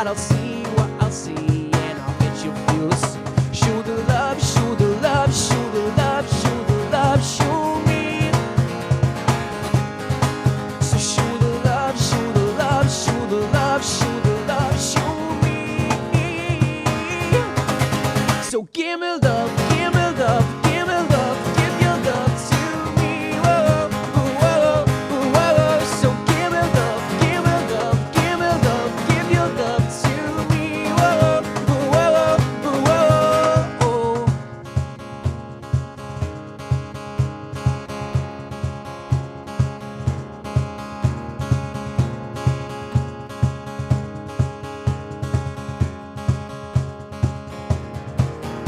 what I'll see, and I'll get you fearless. Show the love, show the love, show the love, show the love, show me. So show the love, show the love, show the love, show the love, show me. So give me love, give me love, give me love, give your love to me. Whoa, whoa, whoa, whoa. So give me love, give me love, give me love, give your love to me. Whoa, whoa, whoa, whoa.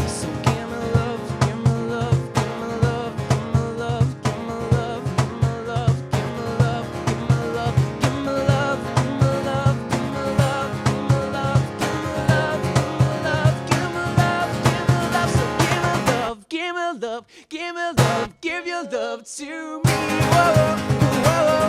So give me love, give me love, give me love, give me love, give me love, give me love, give me love, give me love, give me love, give me love, give me love, give me love, give me love, give me love, give me love, give me love. So give me love, give me love, give me love, give your love to me. Whoa, whoa.